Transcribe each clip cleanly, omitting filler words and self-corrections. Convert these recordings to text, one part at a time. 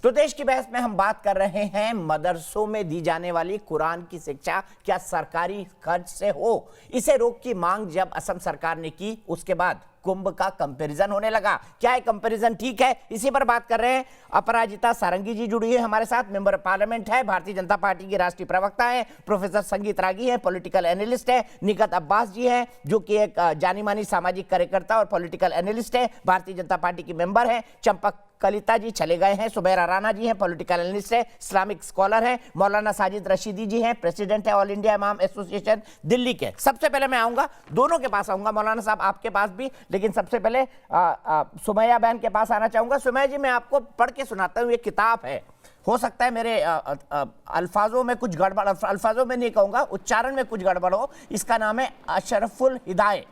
तो देश की बहस में हम बात कर रहे हैं मदरसों में दी जाने वाली कुरान की शिक्षा क्या सरकारी खर्च से हो। इसे रोक की मांग जब असम सरकार ने की, उसके बाद कुंभ का कंपैरिजन होने लगा। क्या है कंपैरिजन ठीक है? इसी पर बात कर रहे हैं। अपराजिता सारंगी जी जुड़ी है हमारे साथ, मेंबर ऑफ पार्लियामेंट है, भारतीय जनता पार्टी की राष्ट्रीय प्रवक्ता है। प्रोफेसर संगीत रागी है, पॉलिटिकल एनालिस्ट है। निकत अब्बास जी हैं, जो कि एक जानी मानी सामाजिक कार्यकर्ता और पॉलिटिकल एनालिस्ट है, भारतीय जनता पार्टी की मेंबर है। चंपक कलिता जी चले गए हैं। सुबैरा राणा जी हैं, पॉलिटिकल एनालिस्ट है, इस्लामिक स्कॉलर है। मौलाना साजिद रशीदी जी हैं, प्रेसिडेंट है ऑल इंडिया इमाम एसोसिएशन दिल्ली के। सबसे पहले मैं आऊंगा, दोनों के पास आऊंगा, मौलाना साहब आपके पास भी, लेकिन सबसे पहले सुमैया बहन के पास आना चाहूंगा। सुमैया जी, मैं आपको पढ़ के सुनाता हूँ, ये किताब है। हो सकता है मेरे अल्फाजों में कुछ गड़बड़, अल्फाजों में नहीं कहूंगा, उच्चारण में कुछ गड़बड़ हो। इसका नाम है अशरफुल हिदायत,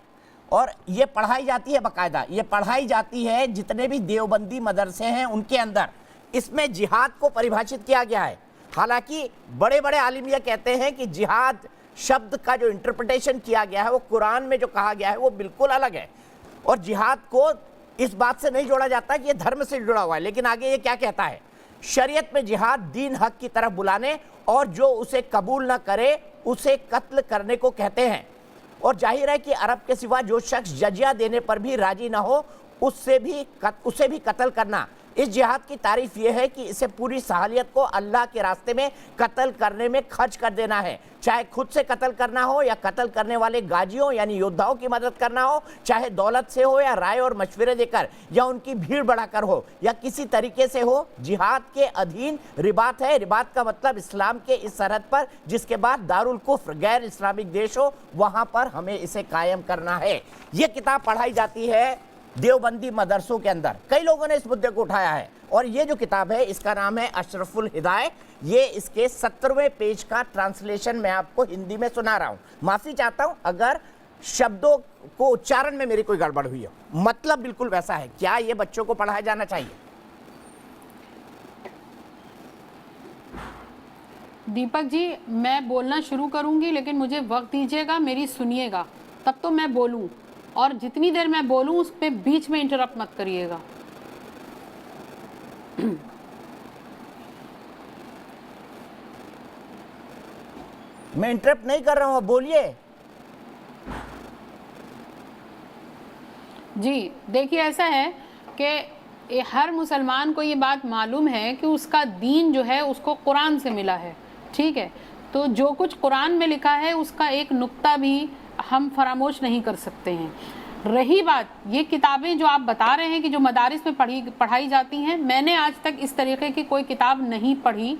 और ये पढ़ाई जाती है बाकायदा, ये पढ़ाई जाती है जितने भी देवबंदी मदरसे हैं उनके अंदर। इसमें जिहाद को परिभाषित किया गया है। हालांकि बड़े बड़े आलिम ये कहते हैं कि जिहाद शब्द का जो इंटरप्रिटेशन किया गया है, वो कुरान में जो कहा गया है वो बिल्कुल अलग है, और जिहाद को इस बात से नहीं जोड़ा जाता कि ये धर्म से जुड़ा हुआ है। लेकिन आगे ये क्या कहता है, शरीयत में जिहाद दीन हक की तरफ बुलाने और जो उसे कबूल ना करे उसे कत्ल करने को कहते हैं। और जाहिर है कि अरब के सिवा जो शख्स जजिया देने पर भी राजी ना हो उसे भी कत्ल करना। इस जिहाद की तारीफ यह है कि इसे पूरी सहालियत को अल्लाह के रास्ते में कत्ल करने में खर्च कर देना है, चाहे खुद से कत्ल करना हो या कत्ल करने वाले गाजियों यानी योद्धाओं की मदद करना हो, चाहे दौलत से हो या राय और मशवरे देकर या उनकी भीड़ बढ़ाकर हो या किसी तरीके से हो। जिहाद के अधीन रिबात है। रिबात का मतलब इस्लाम के इस सरहद पर जिसके बाद दारुल कुफ्र गैर इस्लामिक देश हो, वहां पर हमें इसे कायम करना है। ये किताब पढ़ाई जाती है देवबंदी मदरसों के अंदर। कई लोगों ने इस मुद्दे को उठाया है, और ये जो किताब है इसका नाम है अशरफुल हिदायत। ये इसके 17वें पेज का ट्रांसलेशन मैं आपको हिंदी में सुना रहा हूं। माफी चाहता हूं अगर शब्दों को उच्चारण में मेरी कोई गड़बड़ हुई हो, मतलब बिल्कुल वैसा है। क्या ये बच्चों को पढ़ाया जाना चाहिए? दीपक जी, मैं बोलना शुरू करूंगी, लेकिन मुझे वक्त दीजिएगा, मेरी सुनिएगा, तब तो मैं बोलूं, और जितनी देर मैं बोलूं उस पे बीच में इंटरप्ट मत करिएगा। मैं इंटरप्ट नहीं कर रहा हूं, बोलिए। जी देखिए, ऐसा है कि हर मुसलमान को ये बात मालूम है कि उसका दीन जो है उसको कुरान से मिला है, ठीक है। तो जो कुछ कुरान में लिखा है उसका एक नुक्ता भी हम फरामोश नहीं कर सकते हैं। रही बात ये किताबें जो आप बता रहे हैं कि जो मदारिस में पढ़ाई जाती हैं, मैंने आज तक इस तरीके की कोई किताब नहीं पढ़ी।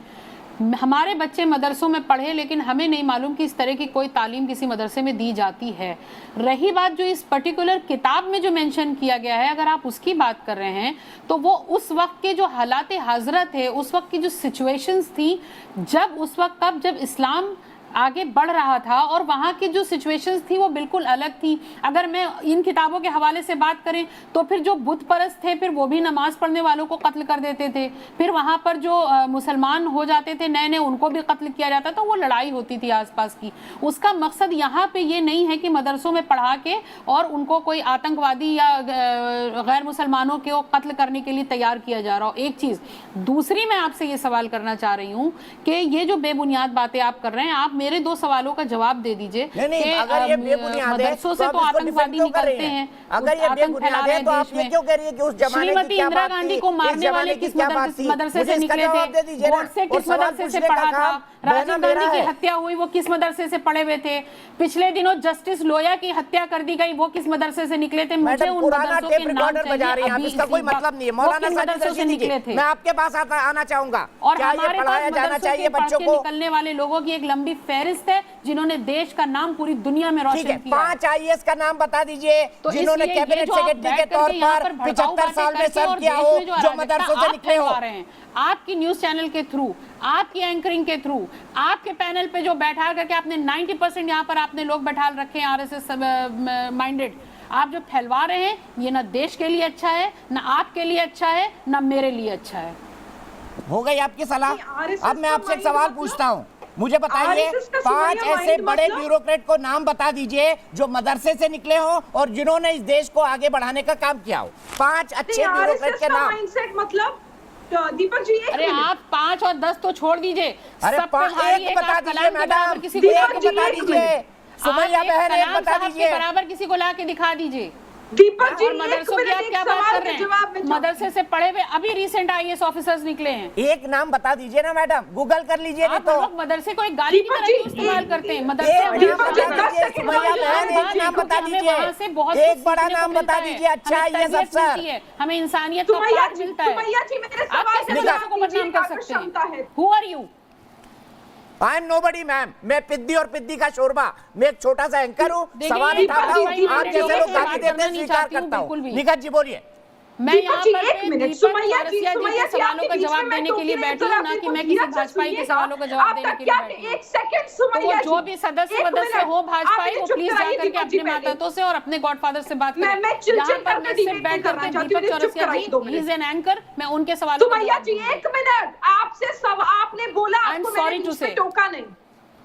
हमारे बच्चे मदरसों में पढ़े, लेकिन हमें नहीं मालूम कि इस तरह की कोई तालीम किसी मदरसे में दी जाती है। रही बात जो इस पर्टिकुलर किताब में जो मेंशन किया गया है, अगर आप उसकी बात कर रहे हैं तो वो उस वक्त के जो हालात हजरत है, उस वक्त की जो सिचुएशंस थी, जब इस्लाम आगे बढ़ रहा था और वहाँ की जो सिचुएशंस थी वो बिल्कुल अलग थी। अगर मैं इन किताबों के हवाले से बात करें तो फिर जो बुत परस्त थे फिर वो भी नमाज पढ़ने वालों को कत्ल कर देते थे, फिर वहाँ पर जो मुसलमान हो जाते थे नए नए उनको भी कत्ल किया जाता था, वो लड़ाई होती थी आसपास की। उसका मकसद यहाँ पे ये नहीं है कि मदरसों में पढ़ा के और उनको कोई आतंकवादी या गैर मुसलमानों को कत्ल करने के लिए तैयार किया जा रहा हो। एक चीज़। दूसरी, मैं आपसे ये सवाल करना चाह रही हूँ कि ये जो बेबुनियाद बातें आप कर रहे हैं, आप मेरे दो सवालों का जवाब दे दीजिए। अगर ये बेबुनियाद मदरसों से तो आतंकवादी निकलते हैं, अगर ये बेबुनियाद है तो आप ये क्यों कह रही है कि उस जमाने श्रीमती इंदिरा गांधी को मारने वाले किस मदरसे से निकले थे? गोडसे किस मदरसे से पढ़ा था? राजीव गांधी की हत्या हुई, वो किस मदरसे से पढ़े हुए थे? पिछले दिनों जस्टिस लोया की हत्या कर दी गई, वो किस मदरसे से निकले थे? मुझे उन मदरसों के नाम चाहिए। इसका कोई मतलब नहीं है। मौलाना मदरसों से निकले थे, मैं आपके पास आना चाहूंगा। और हमारे पास मदरसों के निकलने वाले लोगों की एक लंबी फहरिस्त है जिन्होंने देश का नाम पूरी दुनिया में रोशन किया। 5 IAS का नाम बता दीजिए जिन्होंने कैबिनेट सेक्रेटरी के तौर पर 75 साल में सर्व किया हो, जो मदरसों से निकले हो। आपकी न्यूज चैनल के थ्रू, आपकी एंकरिंग के थ्रू, आपके पैनल पे जो बैठा करके आपने 90% यहाँ पर आपने लोग बैठा रखे हैं RSS माइंडेड, आप जो फैलवा रहे हैं ये ना देश के लिए अच्छा है, ना आपके लिए अच्छा है, ना मेरे लिए अच्छा है। हो गई आपकी सलाह। अब मैं आपसे एक सवाल पूछता हूँ, मुझे बताइए 5 ऐसे बड़े ब्यूरोक्रेट को नाम बता दीजिए जो मदरसे से निकले हो और जिन्होंने इस देश को आगे बढ़ाने का काम किया हो। 5 अच्छे ब्यूरोक्रेट के नाम। दीपक जी एक अरे मिनट। आप 5 और 10 तो छोड़ दीजिए, अरे सब पे भारी एक बता आप दीजिए कलाम के मैडम, बराबर किसी को एक ला के बता दिखा दीजिए, सुमैया आप एक बहन एक कलाम बता साहब के दीजिए। बराबर किसी को ला के दिखा दीजिए। दीपक जी और एक मदरसों की मिनट, आप एक क्या बात सवाल कर का रहे जवाब हैं? मैं मदरसे से पढ़े हुए अभी रिसेंट IAS ऑफिसर्स निकले हैं। एक नाम बता दीजिए ना मैडम, गूगल कर लीजिए नहीं आप तो। लोग मदरसे को एक गाली की दीपक तरह जी, क्यों इस्तेमाल एक- करते हैं? एक मदरसे नाम दीपक जी, बता 10 दीजिए, सेकंड सुमैया वाली बहन बात एक नाम है, बता हमें वहाँ से दीजिए, बहुत एक कुछ बड़ा सीखने को नाम मिलता बता है, दीजिए। अच्छा हमें IAS तरबियत अफसर, मिलती है, हमें इंसानियत का सुमैया पाठ जी, मिलता है। सुमैया जी मेरे आप सवाल कैसे का मदरसों जवाब को बदनाम दीजिएगा, कर आपको सकते क्षमता हैं? है। Who are you? I am nobody ma'am, मैं पिद्दी और पिद्दी का शोरबा, मैं एक छोटा सा एंकर हूँ, देखिए, सवाल ये उठाता हूँ, भाई आप मैंने जैसे लोगों लोग से गाली बात देते करना हैं नहीं स्वीकार चाहती हूँ, करता बिल्कुल हूँ। भी। निखत जी बोलिए। मैं दीपक यहाँ जी, पर एक मिनट, दीपक सुमैया जी, चौरसिया जी सुमैया के जी, सवालों आपके का बीच जवाब में मैं देने के लिए टोकी बैठी नहीं, हूँ, ना जरा कि आप मैं एक किसी धीरज से भाजपाई के सुनिएगा। सवालों का जवाब आप देने तक के लिए क्या बैठी हूँ। एक सेकंड तो सुमैया वो जो जी, भी सदस्य एक वदस्य मिनट, हो भाजपाई, आप वो चुप प्लीज कराइए जा करके दीपक जी अपने पहले। माताओं से और अपने गॉडफादर से बात मैं करें। चिल यहाँ पर करके मैं डिबेट सिर्फ नहीं बैठ करना करके चाहती हूँ, दीपक चुप चौरसिया कराइए जी, 2 he is minute. An anchor, मैं उनके सवालों का सुमैया जवाब जी दूंगी। एक मिनट, आपसे सब आपने बोला, I am आपको sorry मैंने to बीच में say. टोका नहीं।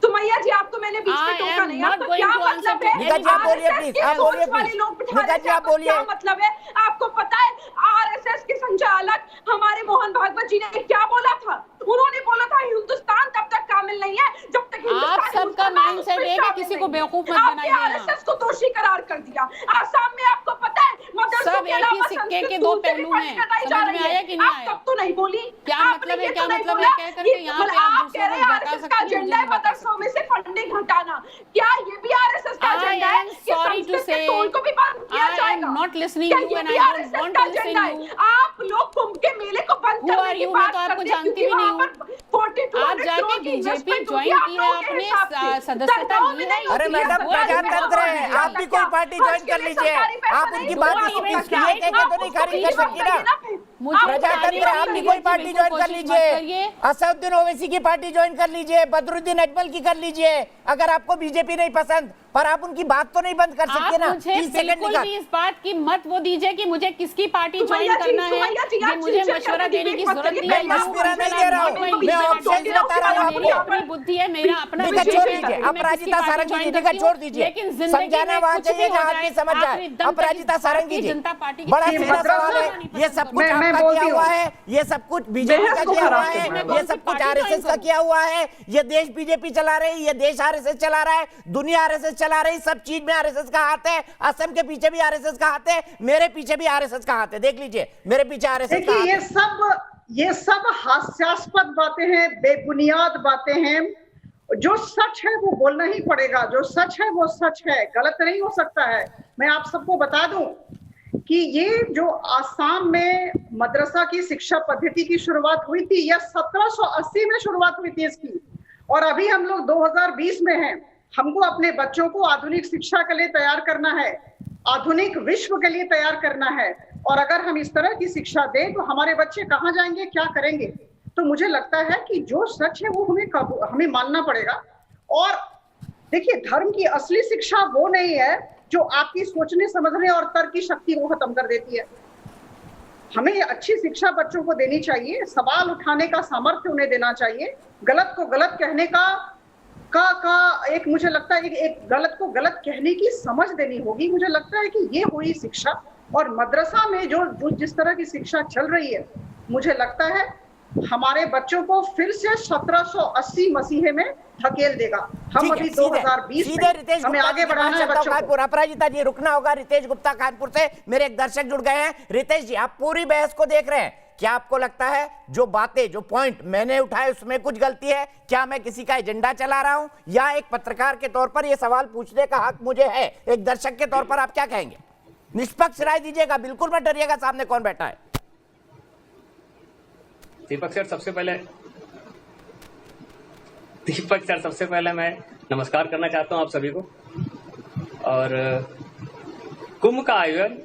सुमैया जी, आपको मैंने बीच में I टोका am नहीं। not आपका going क्या to answer मतलब to है? निखत जी, आप बोलिए RSS प्लीज, की आप बोलिए सोच वाले प्लीज। लोग बिठा रहे निखत जी, हैं, आप आपका बोलिए। क्या मतलब है? आपको पता है RSS के संचालक हमारे मोहन भागवत जी ने क्या बोला था? उन्होंने बोला था हिंदुस्तान तब तक कामिल नहीं है जब तक हिंदुस्तान आप सबका मुसलमान माइंडसेट उसमें एक है, शामिल किसी नहीं को है। बेवकूफ मत आपने बनाइए यहाँ। RSS को दोषी करार कर दिया। आसाम में आपको पता है मदरसों सब के एक ही अलावा सिक्के संस्कृत के दो दूर से भी पहलू पढ़ी हैं। कराई जा समझ रही में है। आया कि नहीं आप आया? तब तो नहीं बोली। क्या आपने मतलब है, ये क्या तो नहीं मतलब है बोला कह करके कि यहाँ पे आप आप दूसरों कह को रहे हैं बता RSS सकते का हैं, मुझे एजेंडा है नहीं बता मदरसों में से फंडिंग हटाना। क्या ये भी RSS का I एजेंडा है am कि sorry to संस्कृत के say, टोल को भी बंद किया I जाएगा? am not listening क्या you ये and भी I don't RSS want का to listen एजेंडा है? you. आप लोग कुंभ के मेले को बंद Who करने are की you? मैं बात तो आपको करते हैं जानती क्योंकि भी नहीं वहाँ हूँ। पर 4200 आप जाके करोड़ की बीजेपी इन्वेस्टमेंट ज्वाइन होगी की है, आप लोगों के अपने हिसाब से। सदस्यता दरगाह में ली है। नहीं अरे होती है। मैडम, वो आज प्रजातंत्र है, क्या आप भी कोई पार्टी ज्वाइन कर लीजिए। आप उनकी बात दो को मिनट किए कह के तो नहीं खारिज कर सकती ना। मुझे प्रजातंत्र है, आप भी कोई पार्टी ज्वाइन कर लीजिए। असदुद्दीन ओवैसी की पार्टी ज्वाइन कर लीजिए, बदरुद्दीन अजमल की कर लीजिए। अगर आपको बीजेपी नहीं पसंद, पर आप उनकी बात तो नहीं बंद कर सकते आप ना। मुझे 30 सेकंड बिल्कुल निकाल। भी इस बात की मत वो दीजिए कि मुझे किसकी पार्टी ज्वाइन सुमैया जी, करना है। सुमैया जी, ये आप मुझे चिल-चिल मशवरा करके देने की डिबेट मत जरूरत करिए। नहीं है। मैं मशवरा नहीं दे रहा हूँ, मैं ऑप्शन बता रहा हूँ मेरी आपको। अपनी बुद्धि है, मेरा अपना निखत विवेक छोड़ है। दीजिए, मैं अपराजिता किसकी सारंगी पार्टी जी, ज्वाइन निखत करती छोड़ हूँ, दीजिए। लेकिन जिंदगी समझाना में वहाँ कुछ चाहिए भी हो जहाँ आदमी जाए, समझ जाए। आखिरी दम तक अपराजिता सारंगी भारतीय जी, जनता पार्टी की बड़ा किसी सीधा मदरसा सवाल है। नहीं ये पसंद सब करूँ। कुछ मैं आपका बोलती किया हुआ हूँ। है, ये सब कुछ बीजेपी बेहद का को किया हुआ खराब है, करना है। ये सब कुछ आरएसएस का किया हुआ है। ये देश बीजेपी चला रही, ये देश आरएसएस चला रहा है, दुनिया आरएसएस चला रही, सब चीज में आरएसएस का हाथ है। असम के पीछे भी आरएसएस का हाथ है, मेरे पीछे भी आरएसएस का हाथ है। देख लीजिए, मेरे पीछे आरएसएस का हाथ देखिए, है। ये सब हास्यास्पद बातें हैं, बेबुनियाद बातें हैं। जो सच है वो बोलना ही पड़ेगा, जो सच है वो सच है, गलत नहीं हो सकता है। मैं आप सबको बता दूं कि ये जो आसाम में मदरसा की शिक्षा पद्धति की शुरुआत हुई थी, यह 1780 में शुरुआत हुई थी इसकी, और अभी हम लोग 2020 में हैं। हमको अपने बच्चों को आधुनिक शिक्षा के लिए तैयार करना है, आधुनिक विश्व के लिए तैयार करना है। और अगर हम इस तरह की शिक्षा दें तो हमारे बच्चे कहाँ जाएंगे, क्या करेंगे? तो मुझे लगता है कि जो सच है वो हमें मानना पड़ेगा। और देखिए, धर्म की असली शिक्षा वो नहीं है जो आपकी सोचने समझने और तर्क की शक्ति को खत्म कर देती है। हमें अच्छी शिक्षा बच्चों को देनी चाहिए, सवाल उठाने का सामर्थ्य उन्हें देना चाहिए, गलत को गलत कहने का एक मुझे लगता है एक गलत को गलत कहने की समझ देनी होगी। मुझे लगता है कि ये हुई शिक्षा। और मदरसा में जो जिस तरह की शिक्षा चल रही है, मुझे लगता है हमारे बच्चों को फिर से 1780 मसीहे में धकेल देगा। हम अभी 2020 सीधे रितेश हमें गुप्ता आगे जी के बढ़ाना पास है चलता हूं बच्चों को। कानपुर। अपराजिता जी, रुकना होगा। रितेश गुप्ता कानपुर से मेरे एक दर्शक जुड़ गए हैं। रितेश जी, आप पूरी बहस को देख रहे हैं, क्या आपको लगता है जो बातें, जो पॉइंट मैंने उठाए उसमें कुछ गलती है? क्या मैं किसी का एजेंडा चला रहा हूं, या एक पत्रकार के तौर पर यह सवाल पूछने का हक मुझे है? एक दर्शक के तौर पर आप क्या कहेंगे? निष्पक्ष राय दीजिएगा, बिल्कुल मत डरिएगा। सामने कौन बैठा है? दीपक सर, सबसे पहले मैं नमस्कार करना चाहता हूं आप सभी को। और कुंभ का आयोजन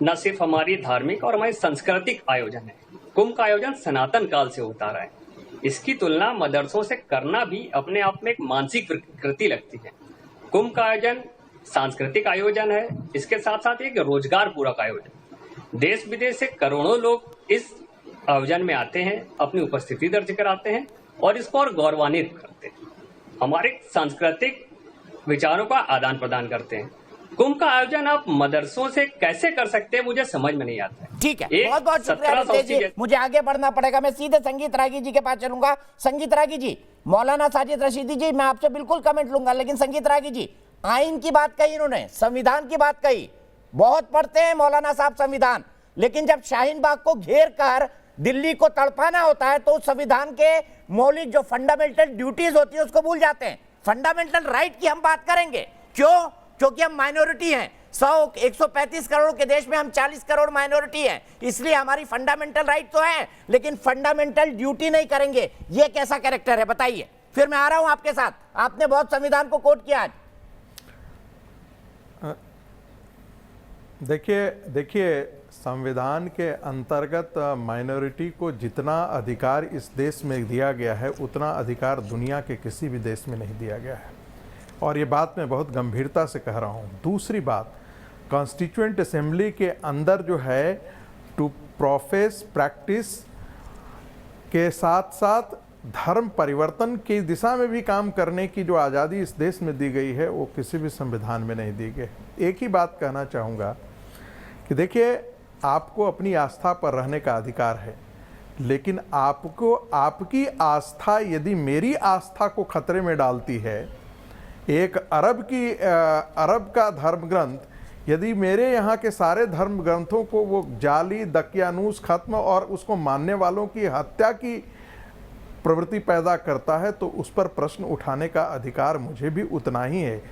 न सिर्फ हमारी धार्मिक और हमारी सांस्कृतिक आयोजन है, कुंभ का आयोजन सनातन काल से होता रहा है। इसकी तुलना मदरसों से करना भी अपने आप में एक मानसिक कृति लगती है। कुंभ का आयोजन सांस्कृतिक आयोजन है, इसके साथ साथ एक रोजगार पूरक आयोजन। देश विदेश से करोड़ों लोग इस आयोजन में आते हैं, अपनी उपस्थिति दर्ज कराते हैं और इसको और गौरवान्वित करते हैं, हमारे सांस्कृतिक विचारों का आदान प्रदान करते हैं। कुंभ का आयोजन आप मदरसों से कैसे कर सकते हैं, मुझे समझ में नहीं आता है। ठीक है, एक बहुत बहुत शुक्रिया 1780 रितेश जी। के- मुझे आगे बढ़ना पड़ेगा, मैं सीधे संगीत रागी जी के पास चलूंगा। संगीत रागी जी, मौलाना साजिद रशीदी जी, मैं आपसे बिल्कुल कमेंट लूंगा, लेकिन संगीत रागी जी, आइन की बात कही इन्होंने, संविधान की बात कही, बहुत पढ़ते हैं मौलाना साहब संविधान, लेकिन जब शाहीन बाग को घेर कर दिल्ली को तड़पाना होता है तो संविधान के मौलिक जो फंडामेंटल ड्यूटीज होती है उसको भूल जाते हैं। फंडामेंटल राइट की हम बात करेंगे, क्यों? क्योंकि हम माइनॉरिटी हैं। 135 करोड़ के देश में हम 40 करोड़ माइनॉरिटी हैं, इसलिए हमारी फंडामेंटल राइट तो है, लेकिन फंडामेंटल ड्यूटी नहीं करेंगे। ये कैसा कैरेक्टर है बताइए? फिर मैं आ रहा हूं आपके साथ, आपने बहुत संविधान को कोट किया आज। देखिए संविधान के अंतर्गत माइनॉरिटी को जितना अधिकार इस देश में दिया गया है उतना अधिकार दुनिया के किसी भी देश में नहीं दिया गया है, और ये बात मैं बहुत गंभीरता से कह रहा हूँ। दूसरी बात, कॉन्स्टिट्यूएंट असेंबली के अंदर जो है टू प्रोफेस प्रैक्टिस के साथ साथ धर्म परिवर्तन की दिशा में भी काम करने की जो आज़ादी इस देश में दी गई है वो किसी भी संविधान में नहीं दी गई। एक ही बात कहना चाहूँगा कि देखिए, आपको अपनी आस्था पर रहने का अधिकार है, लेकिन आपको आपकी आस्था यदि मेरी आस्था को खतरे में डालती है, एक अरब का धर्म ग्रंथ यदि मेरे यहाँ के सारे धर्म ग्रंथों को वो जाली दकियानूस खत्म और उसको मानने वालों की हत्या की प्रवृत्ति पैदा करता है, तो उस पर प्रश्न उठाने का अधिकार मुझे भी उतना ही है।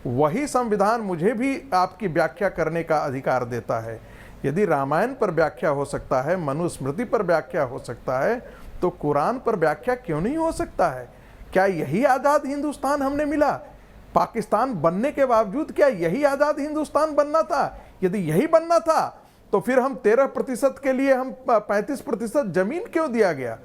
वही संविधान मुझे भी आपकी व्याख्या करने का अधिकार देता है। यदि रामायण पर व्याख्या हो सकता है, मनुस्मृति पर व्याख्या हो सकता है, तो कुरान पर व्याख्या क्यों नहीं हो सकता है? क्या यही आज़ाद हिंदुस्तान हमने मिला? पाकिस्तान बनने के बावजूद क्या यही आज़ाद हिंदुस्तान बनना था? यदि यही बनना था तो फिर हम 13% के लिए हम 35% जमीन क्यों दिया गया?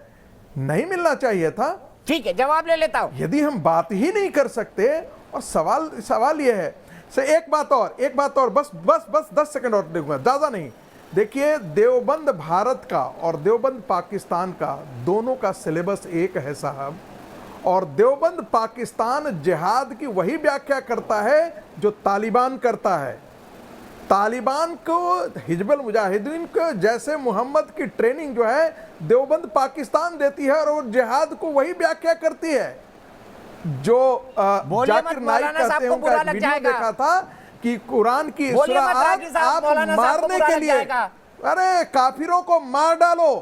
नहीं मिलना चाहिए था। ठीक है, जवाब ले लेता हूं। यदि हम बात ही नहीं कर सकते, और सवाल यह है से एक बात और बस 10 सेकंड और देखूंगा, ज़्यादा नहीं। देखिए, देवबंद भारत का और देवबंद पाकिस्तान का दोनों का सिलेबस एक है साहब, और देवबंद पाकिस्तान जिहाद की वही व्याख्या करता है जो तालिबान करता है। तालिबान को, हिजबुल मुजाहिदीन को जैसे मोहम्मद की ट्रेनिंग जो है देवबंद पाकिस्तान देती है, और वो जिहाद को वही व्याख्या करती है। जो जाकिर नाइक कहते हैं, उनका एक वीडियो देखा था कि कुरान की सूरत आप मारने के लिए, अरे काफिरों को मार डालो।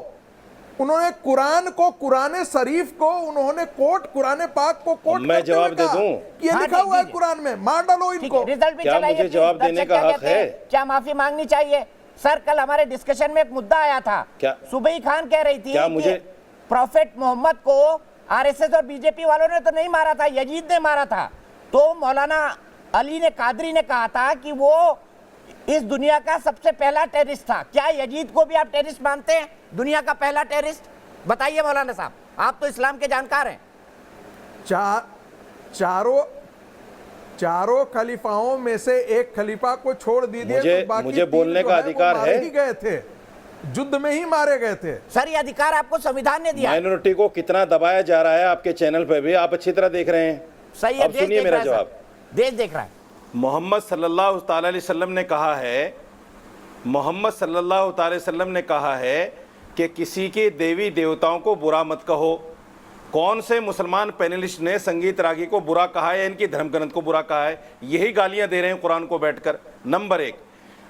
उन्होंने कुरान को, कुरान शरीफ को उन्होंने कुरान पाक को कोट मैं जवाब दे दूं? ये लिखा हुआ है कुरान में, मार डालो इनको। रिजल्ट भी क्या चलाइए, मुझे जवाब दर्शक देने का क्या हक कहते हैं? है? क्या माफी मांगनी चाहिए? सर, कल हमारे डिस्कशन में एक मुद्दा आया था, क्या? सुबई खान कह रही थी क्या कि मुझे प्रॉफेट मोहम्मद को आरएसएस और बीजेपी वालों ने तो नहीं मारा था, यजीद ने मारा था। तो मौलाना अली ने कादरी ने कहा था कि वो इस दुनिया का सबसे पहला टेररिस्ट था। क्या यजीद को भी आप टेररिस्ट मानते हैं, दुनिया का पहला टेररिस्ट? बताइए मौलाना साहब, आप तो इस्लाम के जानकार हैं। चारों खलीफाओं में से एक खलीफा को छोड़ दीजिए, तो बाकी मुझे तीन बोलने जो का है वो अधिकार मारे है। ही गए थे, युद्ध में ही मारे गए थे। सर, ये अधिकार आपको संविधान ने दिया। माइनॉरिटी को कितना दबाया जा रहा है आपके चैनल पे भी आप अच्छी तरह देख रहे हैं। सही है, अब सुनिए मेरा जवाब। देश देख रहा है। मोहम्मद सल्लल्लाहु अलैहि वसल्लम ने कहा है, मोहम्मद सल्लल्लाहु अलैहि वसल्लम ने कहा है कि किसी के देवी देवताओं को बुरा मत कहो। कौन से मुसलमान पैनलिस्ट ने संगीत रागी को बुरा कहा है या इनकी धर्म ग्रंथ को बुरा कहा है? यही गालियां दे रहे हैं कुरान को बैठकर। नंबर 1,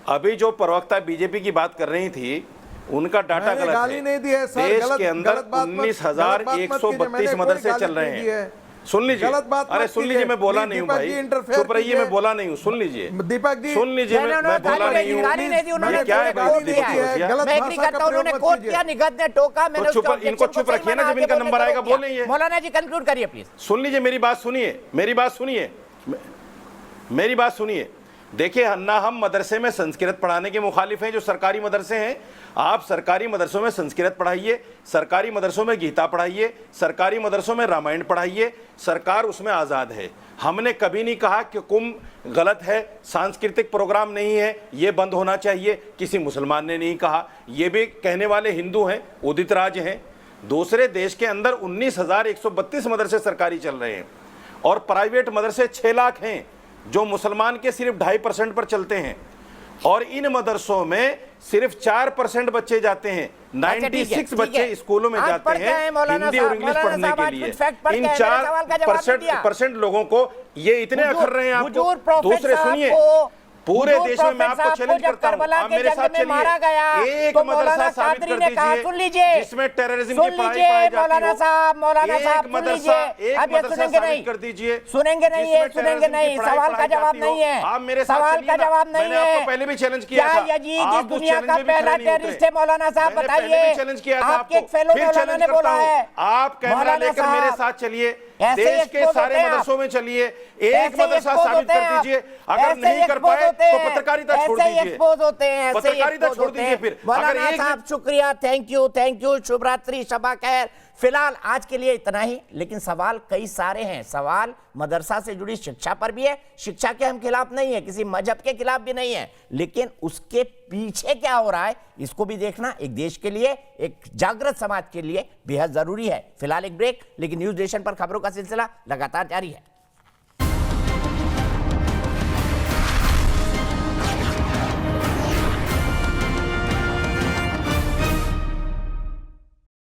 अभी जो प्रवक्ता बीजेपी की बात कर रही थी उनका डाटा गलत गाली है। नहीं दी है सर, देश गलत, के अंदर गलत बात मत- 19,132 मदरसे चल रहे हैं। सुन लीजिए, गलत बात अरे मत सुन कीजिए। लीजिए, मैं बोला नहीं हूं दीपक भाई, जी इंटरफेयर चुप रहिए, कीजिए। मैं बोला नहीं हूं। सुन लीजिए दीपक जी, सुन लीजिए, मैं बोला नहीं हूं। गाली नहीं दी उन्होंने, ये क्या है कोट गाली किया दी है? गलत मैं भाषा एग्री का करता हूं, उन्होंने प्रयोग कोट मत किया, कीजिए। निगत ने टोका, मैंने तो उसके इनको objection चुप को रखिए ना, सही जब इनका माना, नंबर आगे आएगा बोलने बोलेंगे। को दिया। मौलाना जी कंक्लूड करिए प्लीज। सुन लीजिए, मेरी बात सुनिए, मेरी बात सुनिए, मेरी बात सुनिए। देखिए, ना हम मदरसे में संस्कृत पढ़ाने के मुखालिफ हैं जो सरकारी मदरसे हैं। आप सरकारी मदरसों में संस्कृत पढ़ाइए, सरकारी मदरसों में गीता पढ़ाइए, सरकारी मदरसों में रामायण पढ़ाइए, सरकार उसमें आज़ाद है। हमने कभी नहीं कहा कि कुंभ गलत है, सांस्कृतिक प्रोग्राम नहीं है, ये बंद होना चाहिए। किसी मुसलमान ने नहीं कहा, ये भी कहने वाले हिंदू हैं, उदित राज हैं। दूसरे देश के अंदर 19,132 मदरसे सरकारी चल रहे हैं और प्राइवेट मदरसे 6 लाख हैं जो मुसलमान के सिर्फ 2.5% पर चलते हैं। और इन मदरसों में सिर्फ 4% बच्चे जाते हैं, 96 बच्चे स्कूलों में जाते हैं हिंदी और इंग्लिश पढ़ने के लिए। इन 4% लोगों को ये इतने अखर रहे हैं आपको। दूसरे सुनिए, पूरे देश में मैं आपको चैलेंज करता हूं, आप मेरे साथ चलिए, एक मदरसा साबित कर दीजिए जिसमें टेररिज्म की पढ़ाई पढ़ाई जाती हो। एक मदरसा साबित कर दीजिए। सुनेंगे नहीं, सवाल का जवाब नहीं है। आप मेरे साथ चलिए ना, मैंने आपको पहले भी चैलेंज किया था। आप दुनिया का पहला टेररिस्ट है मौलाना साहब, बताइए। चैलेंज किया था आपके एक फेलो मौलाना ने बोला है। आप कैमरा लेकर मेरे साथ चलिए, देश के सारे मदरसों में चलिए, एक मदरसा साबित कर दीजिए। अगर नहीं कर पाए तो पत्रकारिता छोड़ दीजिए, पत्रकारिता छोड़ दीजिए। फिर मौलाना साहब शुक्रिया, थैंक यू, शुभ रात्रि, शबा खैर। फिलहाल आज के लिए इतना ही, लेकिन सवाल कई सारे हैं। सवाल मदरसा से जुड़ी शिक्षा पर भी है। शिक्षा के हम खिलाफ नहीं है, किसी मजहब के खिलाफ भी नहीं है, लेकिन उसके पीछे क्या हो रहा है इसको भी देखना एक देश के लिए, एक जागृत समाज के लिए बेहद जरूरी है। फिलहाल एक ब्रेक, लेकिन न्यूज नेशन पर खबरों का सिलसिला लगातार जारी है।